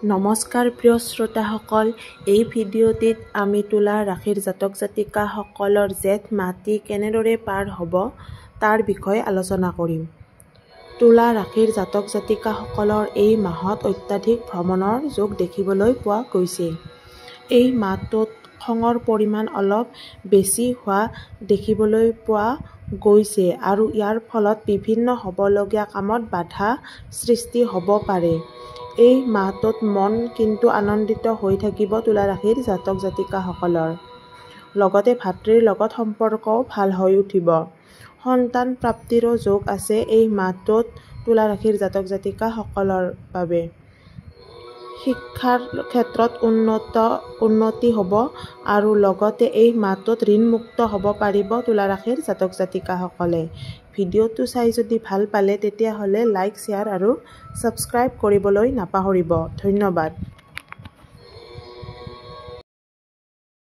নমস্কাৰ প্ৰিয় শ্ৰোতাসকল, এই ভিডিঅ'টিত আমি তুলা ৰাশিৰ জাতক জাতিকাসকলৰ জেঠ মাহটি কেনেদৰে পাৰ হ'ব তাৰ বিষয়ে আলোচনা কৰিম। তুলা ৰাশিৰ জাতক জাতিকাসকলৰ এই মাহত অত্যাধিক ভ্ৰমণৰ যোগ দেখিবলৈ পোৱা গৈছে। এই মাহটোত খঙৰ পৰিমাণ অলপ বেছি হোৱা দেখিবলৈ পোৱা গৈছে আৰু ইয়াৰ ফলত বিভিন্ন হ'বলগীয়া কামত বাধা সৃষ্টি হ'ব পাৰে। এই মাহটোত মন কিন্তু আনন্দিত হৈ থাকিব তুলা ৰাশিৰ জাতক জাতিকাসকলৰ। লগতে ভাতৃৰ লগত সম্পৰ্কও ভাল হৈ উঠিব। সন্তান প্ৰাপ্তিৰো যোগ আছে এই মাহটোত তুলা ৰাশিৰ জাতক জাতিকাসকলৰ বাবে। শিক্ষাৰ ক্ষেত্ৰত উন্নতি হ'ব আৰু লগতে এই মাহটোত ঋণমুক্ত হ'ব পাৰিব তুলা ৰাশিৰ জাতক জাতিকাসকলে। ভিডিঅ'টো চাই যদি ভাল পালে তেতিয়াহ'লে লাইক, শ্বেয়াৰ আৰু ছাবস্ক্ৰাইব কৰিবলৈ নাপাহৰিব। ধন্যবাদ।